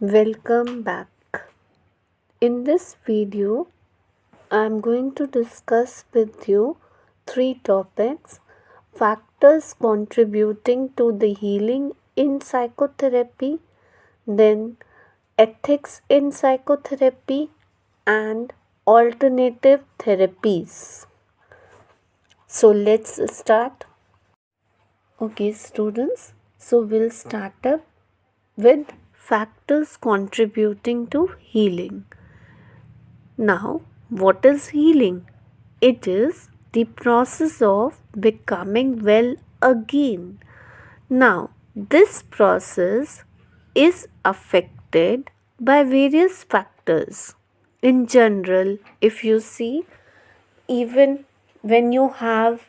Welcome back. In this video, I am going to discuss with you three topics: factors contributing to the healing in psychotherapy, then ethics in psychotherapy, and alternative therapies. So let's start. Okay, students. So we'll start up with factors contributing to healing. Now, what is healing? It is the process of becoming well again. Now, this process is affected by various factors. In general, if you see, even when you have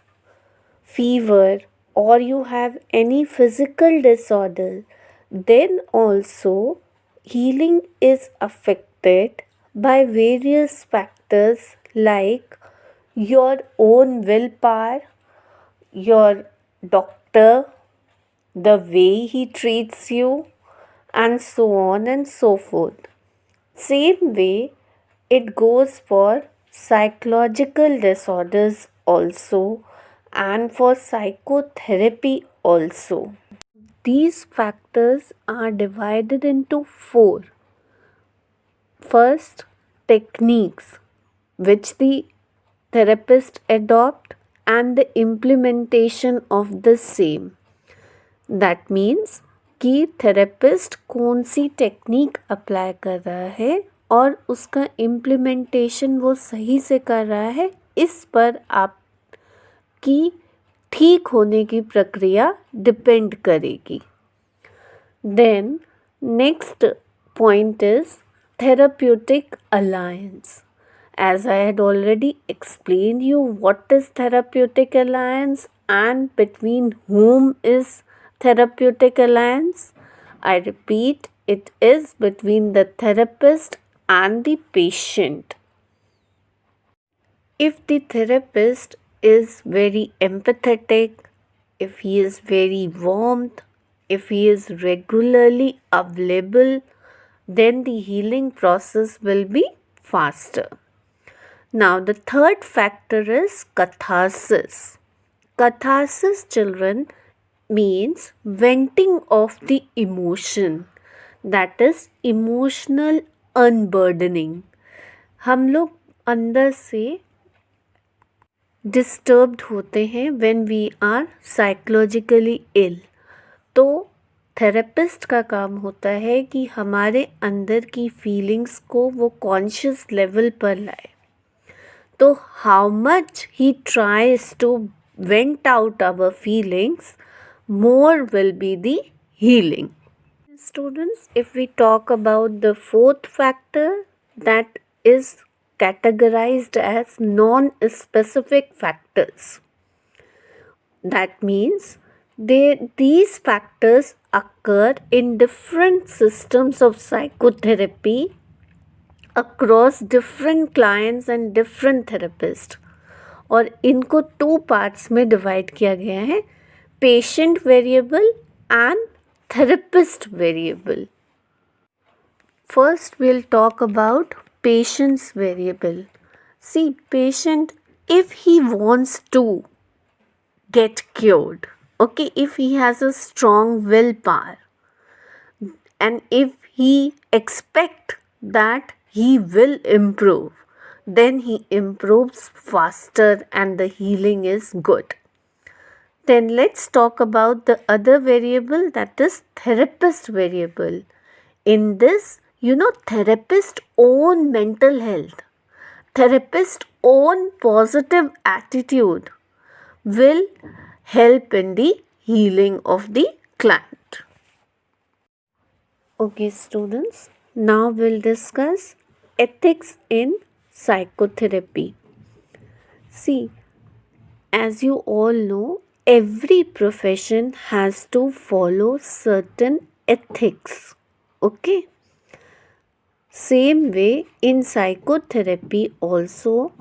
fever or you have any physical disorder, then also healing is affected by various factors like your own willpower, your doctor, the way he treats you, and so on and so forth. Same way, it goes for psychological disorders also and for psychotherapy also. These factors are divided into four. First, techniques which the therapist adopt and the implementation of the same. That means कि therapist कौन सी technique apply कर रहा है और उसका implementation वो सही से कर रहा है, इस पर आपकी ठीक होने की प्रक्रिया डिपेंड करेगी. Then next point is therapeutic alliance. As I had already explained you what is therapeutic alliance and between whom is therapeutic alliance, I repeat, it is between the therapist and the patient. If the therapist is very empathetic, if he is very warmth, if he is regularly available, then the healing process will be faster. Now, the third factor is catharsis. Catharsis, children, means venting of the emotion, that is emotional unburdening. हम लोग अंदर से disturbed होते हैं when we are psychologically इल, तो therapist का काम होता है कि हमारे अंदर की फीलिंग्स को वो कॉन्शियस लेवल पर लाए. तो how much he tries to vent out our feelings, more will be the healing. Students, if we talk about the fourth factor, that is categorized as non-specific factors. That means these factors occur in different systems of psychotherapy across different clients and different therapists. और इनको two parts में divide किया गया है: patient variable and therapist variable. First, we'll talk about patient's variable. See, patient, if he wants to get cured, okay, if he has a strong willpower, and if he expect that he will improve, then he improves faster and the healing is good. Then let's talk about the other variable, that is therapist variable. In this, therapist own mental health, therapist own positive attitude will help in the healing of the client. Okay, students, now we'll discuss ethics in psychotherapy. See, as you all know, every profession has to follow certain ethics. Okay? Same way in psychotherapy also,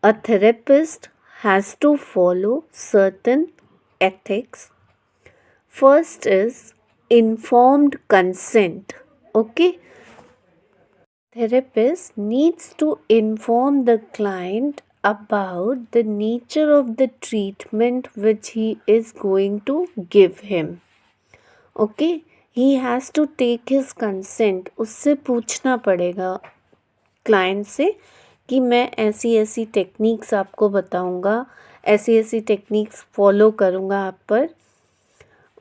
a therapist has to follow certain ethics. First is informed consent. Okay, therapist needs to inform the client about the nature of the treatment which he is going to give him. Okay, he has to take his consent. उससे पूछना पड़ेगा client से कि मैं ऐसी ऐसी techniques आपको बताऊंगा, ऐसी ऐसी टेक्निक्स फॉलो करूंगा आप पर.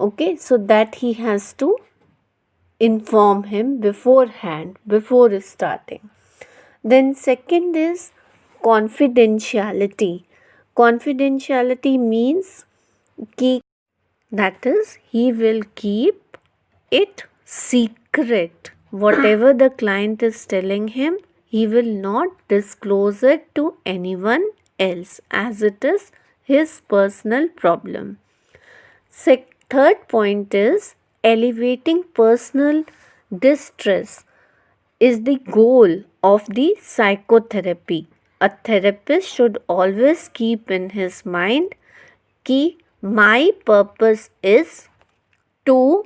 Okay, so that he has to inform him beforehand, before starting. Then second is confidentiality. Confidentiality means कि that is he will keep it secret. Whatever the client is telling him, he will not disclose it to anyone else as it is his personal problem. Third point is elevating personal distress is the goal of the psychotherapy. A therapist should always keep in his mind कि my purpose is to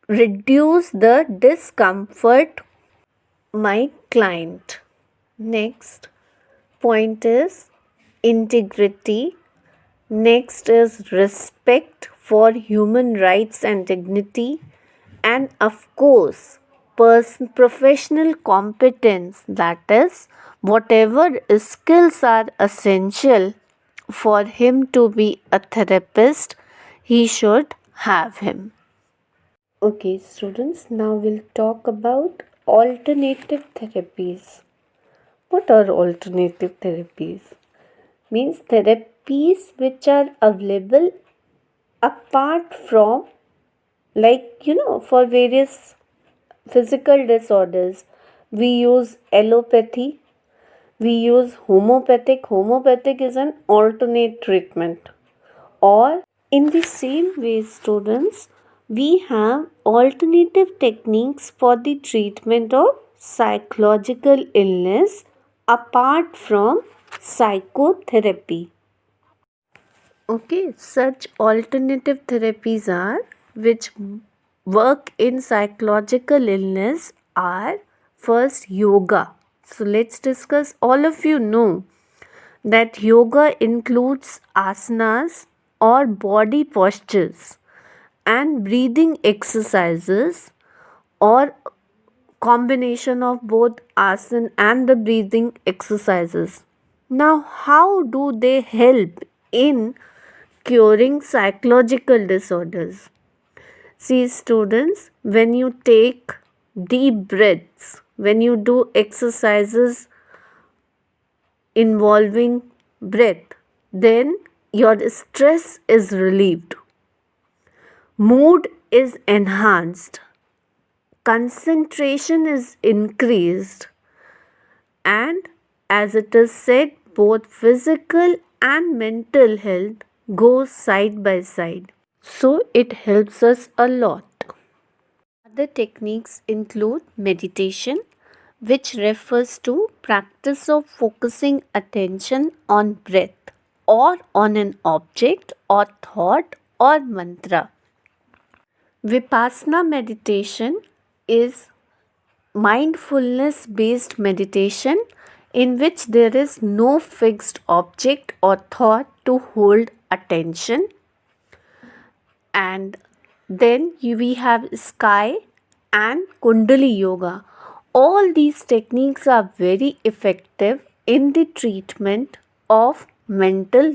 reduce the discomfort my client. Next point is integrity. Next is respect for human rights and dignity, and of course professional competence, that is whatever skills are essential for him to be a therapist, he should have him. Okay students, now we'll talk about alternative therapies. What are alternative therapies? Means therapies which are available apart from, like for various physical disorders we use allopathy, we use homeopathic is an alternate treatment. Or in the same way students, we have alternative techniques for the treatment of psychological illness apart from psychotherapy. Okay, such alternative therapies are which work in psychological illness are first yoga. So let's discuss. All of you know that yoga includes asanas or body postures and breathing exercises or combination of both asana and the breathing exercises. Now, how do they help in curing psychological disorders? See students, when you take deep breaths, when you do exercises involving breath, then your stress is relieved, mood is enhanced, concentration is increased, and as it is said, both physical and mental health go side by side. So it helps us a lot. Other techniques include meditation, which refers to practice of focusing attention on breath or on an object or thought or mantra. Vipassana meditation is mindfulness based meditation in which there is no fixed object or thought to hold attention. And then we have sky and kundali yoga. All these techniques are very effective in the treatment of mental